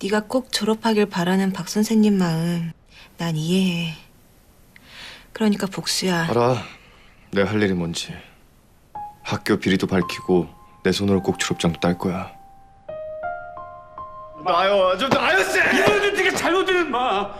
네가 꼭 졸업하길 바라는 박 선생님 마음 난 이해해. 그러니까 복수야. 알아. 내가 할 일이 뭔지. 학교 비리도 밝히고 내 손으로 꼭 졸업장도 딸 거야. 나요, 좀 나요 씨. 이번엔 네가 잘못된 마.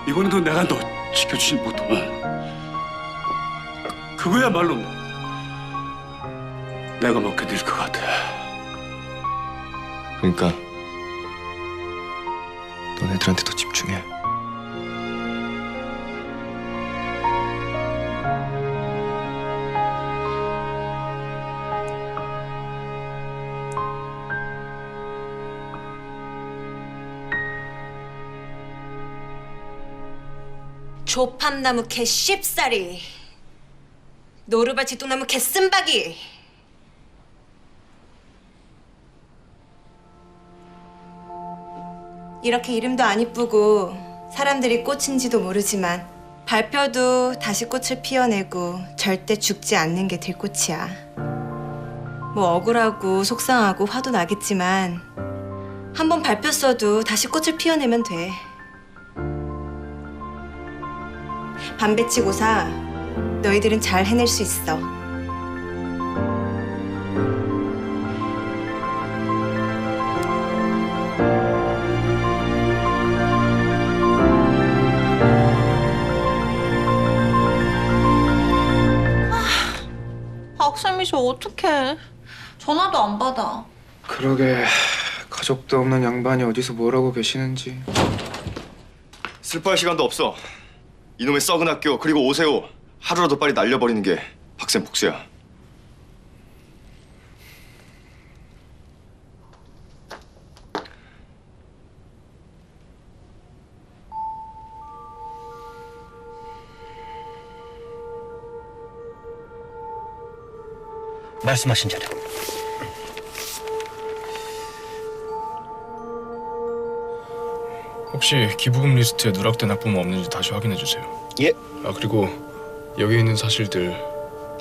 이번에도 내가 너 지켜주지 못하면 그거야말로 내가 못 견딜 것 같아. 그러니까 너네들한테 더 집중해. 조팝나무 개 쉽사리, 노르발 지뚱나무 개 쓴박이. 이렇게 이름도 안 이쁘고 사람들이 꽃인지도 모르지만 발표도 다시 꽃을 피워내고 절대 죽지 않는 게 들꽃이야. 뭐 억울하고 속상하고 화도 나겠지만 한 번 밟혔어도 다시 꽃을 피워내면 돼. 반배치고사 너희들은 잘 해낼 수 있어. 박쌤이 저 어떡해. 전화도 안 받아. 그러게 가족도 없는 양반이 어디서 뭘 하고 계시는지. 슬퍼할 시간도 없어. 이놈의 썩은 학교 그리고 오세호 하루라도 빨리 날려버리는 게 박쌤 복수야. 말씀하신 자료. 혹시 기부금 리스트에 누락된 학부모 없는지 다시 확인해 주세요. 예. 아 그리고 여기 있는 사실들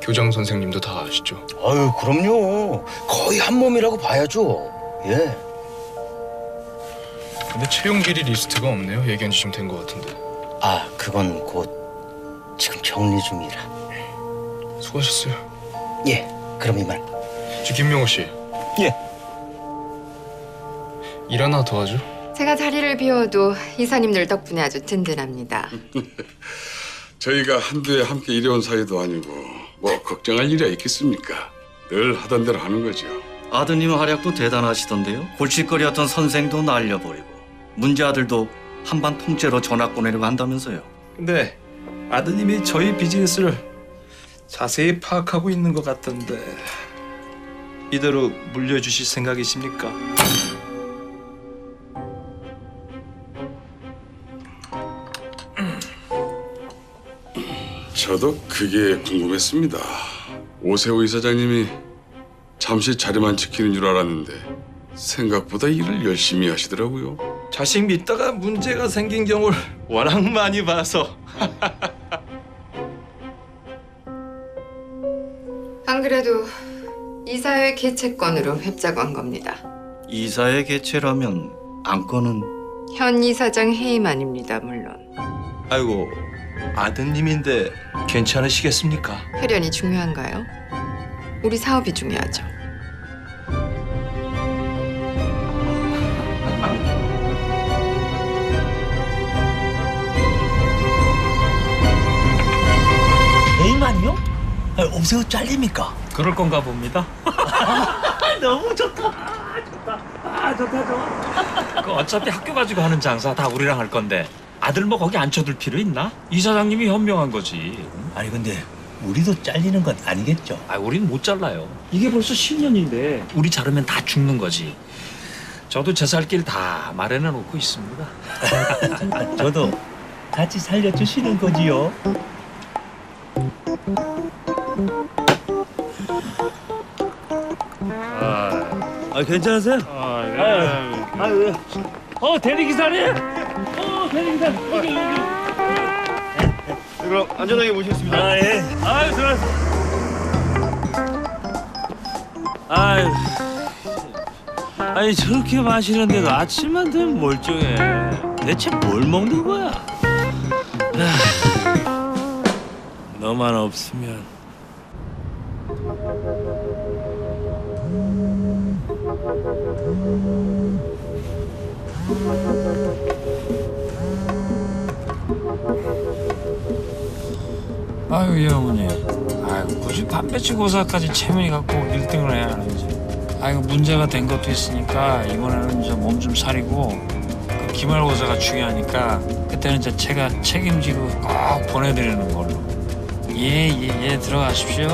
교장 선생님도 다 아시죠? 아유, 그럼요. 거의 한 몸이라고 봐야죠. 예. 근데 채용 비리 리스트가 없네요. 얘기한 지 좀 된 것 같은데. 아, 그건 곧 지금 정리 중이라. 수고하셨어요. 예. 그럼 이만. 저 김명호 씨. 예. 일 하나 도와줘. 제가 자리를 비워도 이사님들 덕분에 아주 든든합니다. 저희가 한두에 함께 일해온 사이도 아니고 뭐 걱정할 일이 있겠습니까? 늘 하던 대로 하는 거죠. 아드님 활약도 대단하시던데요. 골칫거리였던 선생도 날려버리고 문제 아들도 한반 통째로 전학 보내려고 한다면서요. 근데 아드님이 저희 비즈니스를 자세히 파악하고 있는 것 같던데 이대로 물려주실 생각이십니까? 저도 그게 궁금했습니다. 오세호 이사장님이 잠시 자리만 지키는 줄 알았는데 생각보다 일을 열심히 하시더라고요. 자식 믿다가 문제가 생긴 경우를 워낙 많이 봐서. 안 그래도 이사회 개최권으로 협작한 겁니다. 이사의 개최라면 안건은 현 이사장 해임안입니다, 물론. 아이고, 아드님인데 괜찮으시겠습니까? 혈연이 중요한가요? 우리 사업이 중요하죠. 에이만이요? 오세호 잘립니까? 그럴 건가 봅니다. 너무 좋다. 그 어차피 학교 가지고 하는 장사 다 우리랑 할 건데 아들 뭐 거기 앉혀둘 필요 있나? 이사장님이 현명한 거지. 아니 근데 우리도 잘리는 건 아니겠죠? 아, 우린 못 잘라요. 이게 벌써 10년인데 우리 자르면 다 죽는 거지. 저도 제 살 길 다 마련해 놓고 있습니다. 저도 같이 살려주시는 거지요? 괜찮으세요? 대리기사님! 대리기사 여기. 그럼 안전하게 모시겠습니다. 아 예. 아유 들어왔어. 아유. 아니 저렇게 마시는데도 아침만 되면 멀쩡해. 대체 뭘 먹는 거야? 너만 없으면. 아유 예 어머니. 아이고 굳이 반배치고사까지 채민이 갖고 1등을 해야 하는지. 아이고 문제가 된 것도 있으니까 이번에는 이제 몸 좀 사리고 그 기말고사가 중요하니까 그때는 이제 제가 책임지고 꼭 보내드리는 걸로. 예 들어가십시오.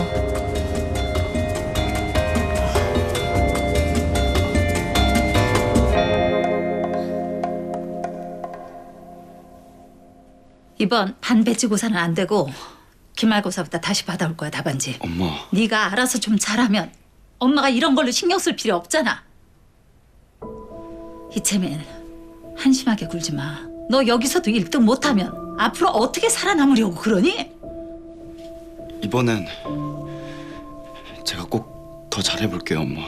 이번 반배치고사는 안 되고 기말고사부터 다시 받아올 거야 답안지. 엄마. 네가 알아서 좀 잘하면 엄마가 이런 걸로 신경 쓸 필요 없잖아. 이채민, 한심하게 굴지 마. 너 여기서도 1등 못하면 앞으로 어떻게 살아남으려고 그러니? 이번엔 제가 꼭 더 잘해볼게요, 엄마.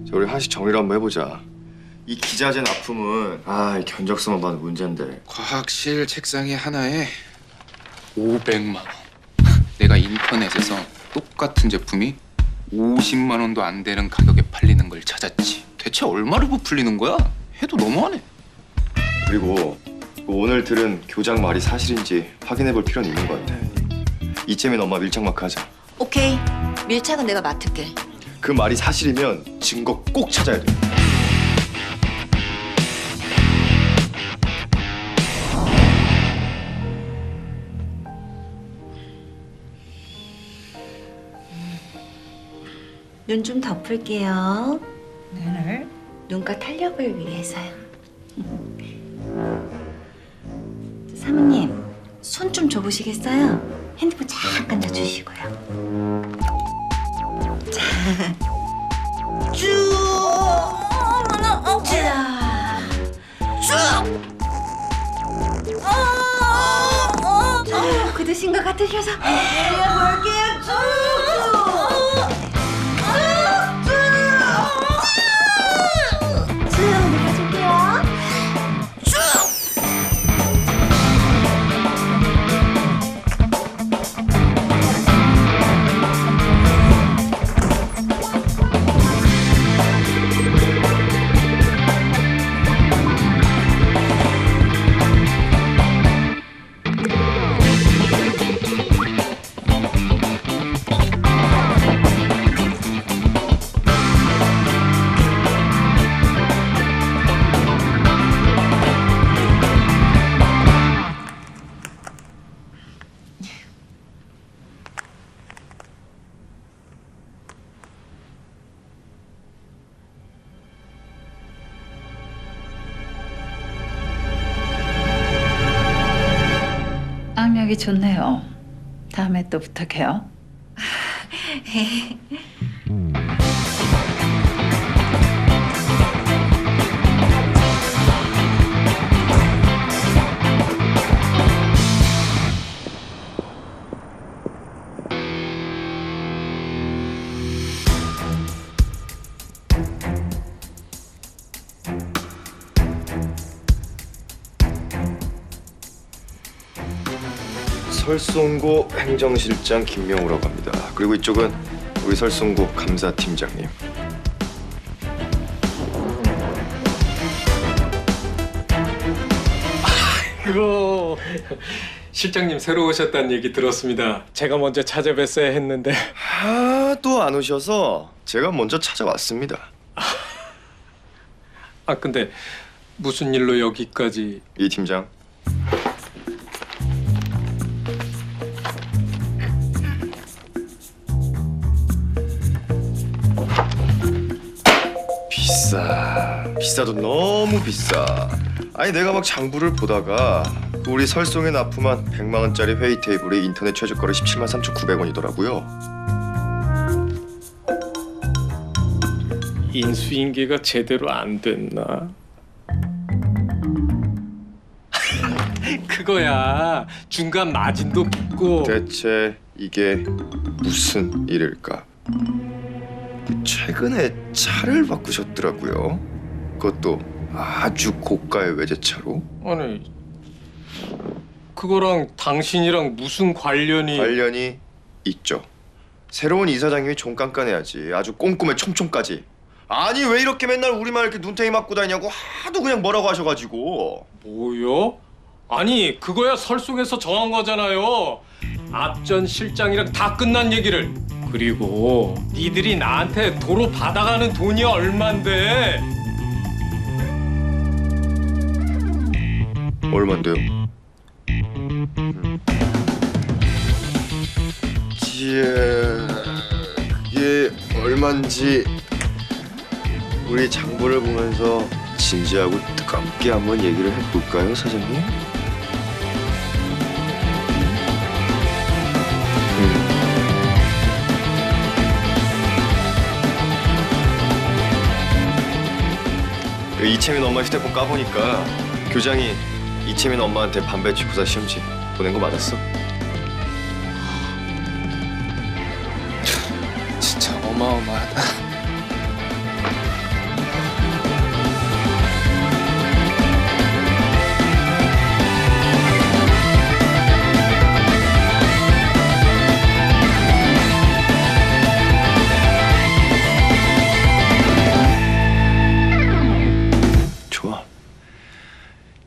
자, 우리 하나씩 정리를 한번 해보자. 이 기자재 납품은 이 견적서만 봐도 문제인데. 과학실 책상이 하나에 500만 원. 내가 인터넷에서 똑같은 제품이 50만 원도 안 되는 가격에 팔리는 걸 찾았지. 대체 얼마로 부풀리는 거야? 해도 너무하네. 그리고 오늘 들은 교장 말이 사실인지 확인해볼 필요는 있는 것 같아. 이채민 엄마 밀착 마크 하자. 오케이. 밀착은 내가 맡을게. 그 말이 사실이면 증거 꼭 찾아야 돼. 눈 좀 덮을게요. 네. 눈가 탄력을 위해서요. 사모님, 손 좀 줘보시겠어요? 핸드폰 잠깐 놔주시고요. 자, 쭉. 자, 쭉. 자, 굳으신 것 같으셔서 내려볼게요. 쭉. 악력이 좋네요. 다음에 또 부탁해요. 설송고 행정실장 김명우라고 합니다. 그리고 이쪽은 우리 설송고 감사팀장님. 그거 실장님 새로 오셨다는 얘기 들었습니다. 제가 먼저 찾아뵀어야 했는데. 또 안 오셔서 제가 먼저 찾아왔습니다. 근데 무슨 일로 여기까지? 이 팀장. 비싸도 너무 비싸. 아니 내가 막 장부를 보다가 우리 설송에 납품한 100만 원짜리 회의 테이블이 인터넷 최저가로 17만 3,900원이더라고요. 인수인계가 제대로 안 됐나? 그거야. 중간 마진도 붙고. 대체 이게 무슨 일일까? 최근에 차를 바꾸셨더라고요. 그것도 아주 고가의 외제차로. 아니, 그거랑 당신이랑 무슨 관련이 있죠. 새로운 이사장님이 좀 깐깐해야지. 아주 꼼꼼해 촘촘까지. 아니 왜 이렇게 맨날 우리만 이렇게 눈탱이 맞고 다니냐고 하도 그냥 뭐라고 하셔가지고. 뭐요? 아니, 그거야 설송에서 정한 거잖아요. 앞전 실장이랑 다 끝난 얘기를. 그리고 니들이 나한테 도로 받아가는 돈이 얼만데. 얼만데요? 이게 얼만지 우리 장부를 보면서 진지하고 뜨겁게 한번 얘기를 해볼까요, 사장님? 이채민 엄마 휴대폰 까보니까 교장이 이채민 엄마한테 반배치고사 시험지 보낸 거 맞았어? 진짜 어마어마하다. 좋아.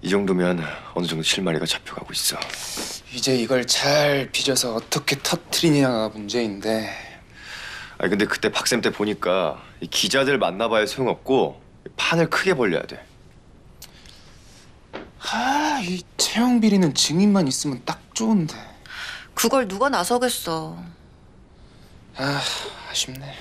이 정도면 어느 정도 실마리가 잡혀가고 있어. 이제 이걸 잘 빚어서 어떻게 터트리냐가 문제인데. 아니 근데 그때 박쌤 때 보니까 이 기자들 만나봐야 소용없고 판을 크게 벌려야 돼. 이 채용 비리는 증인만 있으면 딱 좋은데. 그걸 누가 나서겠어. 아쉽네.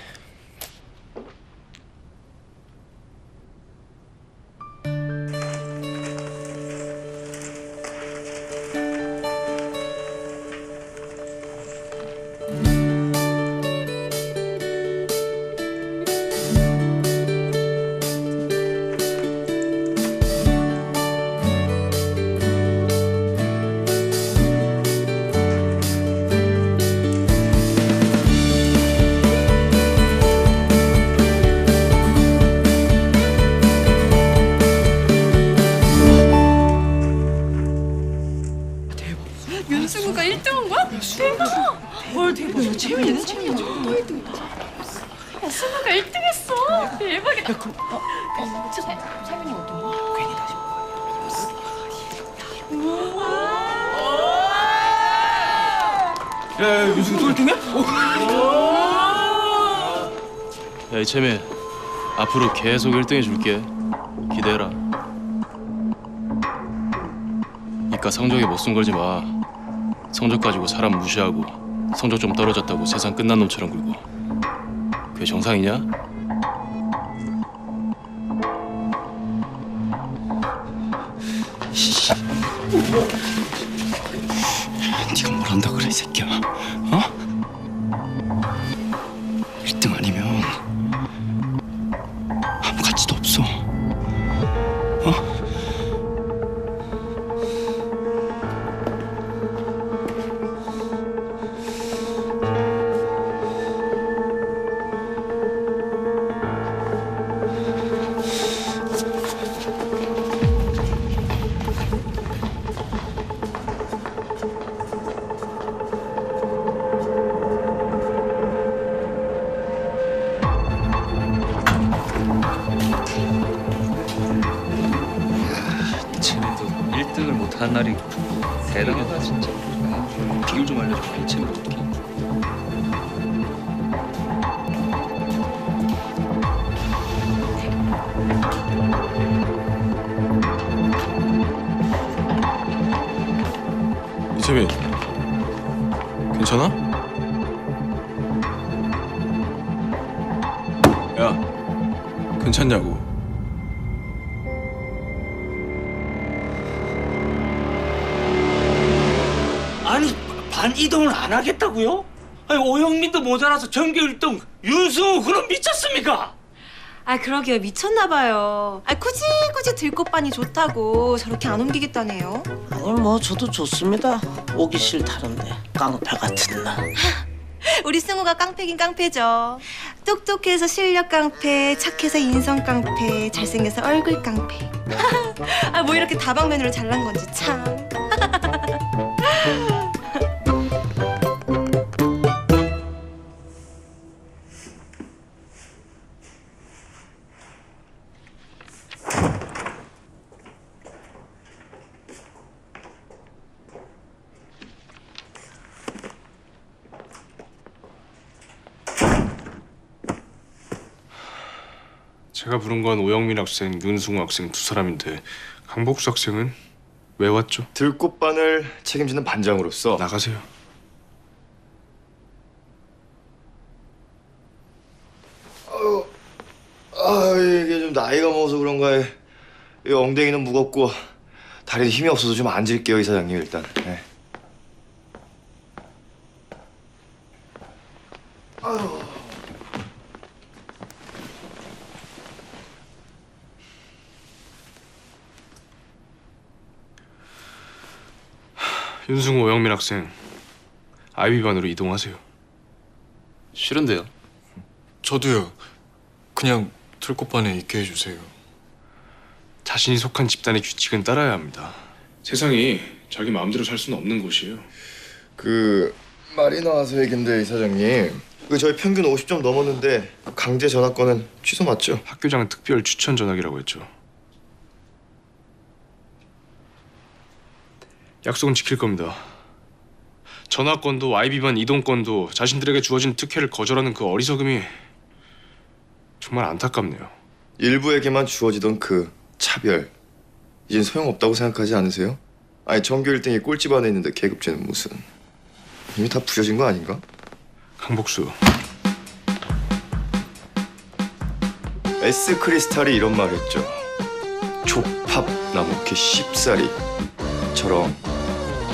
윤승우가 1등한 거야? 대박! 헐 대박. 채민이는 채민이 또 1등. 야, 승우가 1등했어. 대박이다. 야, 채민이 어떤 괜히 다시. 야, 윤승우 또 1등이야? 야, 이채민. 앞으로 계속 1등 해줄게. 기대해라. 이깟 성적에 목숨 걸지 마. 성적 가지고 사람 무시하고 성적 좀 떨어졌다고 세상 끝난 놈처럼 굴고. 그게 정상이냐? 네가 뭘 한다 그래 이 새끼야. 어? 1등 아니면 아무 가치도 없어. 어? 쟤네도 1등을 못하는 날이 대단하다 진짜. 비율 좀 알려줘. 이 쟤네 어떻게? 이채민. 괜찮아? 야, 괜찮냐고. 반 이동을 안 하겠다고요? 아니 오영민도 모자라서 전교 1등 윤승우 그럼 미쳤습니까? 아 그러게요 미쳤나 봐요. 아 굳이 들꽃반이 좋다고 저렇게 안 옮기겠다네요. 아니 뭐 저도 좋습니다. 오기 싫다는데 깡패 같은 날. 우리 승우가 깡패긴 깡패죠. 똑똑해서 실력 깡패, 착해서 인성 깡패, 잘생겨서 얼굴 깡패. 아 뭐 이렇게 다방면으로 잘난 건지 참. 제가 부른 건 오영민 학생, 윤승우 학생 두 사람인데 강복수 학생은 왜 왔죠? 들꽃반을 책임지는 반장으로서 나가세요. 이게 좀 나이가 먹어서 그런가 이 엉덩이는 무겁고 다리에 힘이 없어서 좀 앉을게요 이사장님 일단. 네. 윤승우, 오영민 학생 아이비반으로 이동하세요. 싫은데요. 저도요. 그냥 들꽃반에 있게 해주세요. 자신이 속한 집단의 규칙은 따라야 합니다. 세상이 자기 마음대로 살 수는 없는 곳이에요. 그 말이 나와서 얘긴데 이사장님 그 저희 평균 50점 넘었는데 강제 전학권은 취소 맞죠? 학교장 특별 추천 전학이라고 했죠. 약속은 지킬 겁니다. 전학권도 아이비반 이동권도 자신들에게 주어진 특혜를 거절하는 그 어리석음이 정말 안타깝네요. 일부에게만 주어지던 그 차별 이젠 소용없다고 생각하지 않으세요? 아니 전교 1등이 꼴찌 안에 있는데 계급제는 무슨 이미 다 부셔진 거 아닌가? 강복수 S 크리스탈이 이런 말 했죠. 조팝 나무캐 쉽사리처럼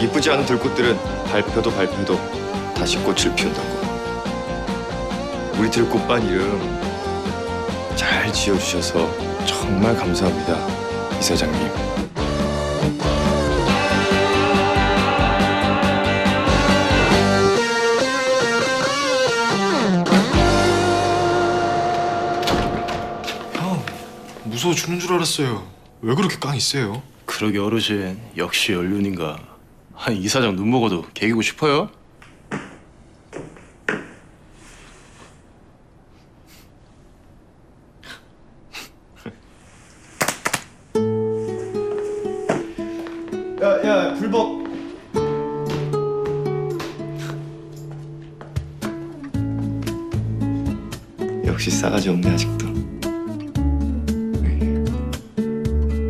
이쁘지 않은 들꽃들은 밟혀도 다시 꽃을 피운다고. 우리 들꽃반 이름 잘 지어주셔서 정말 감사합니다 이사장님. 형, 무서워 죽는 줄 알았어요. 왜 그렇게 깡이 세요? 그러게 어르신 역시 연륜인가. 아니 이 사장 눈 먹어도 개기고 싶어요? 야 불법. 역시 싸가지 없네 아직도.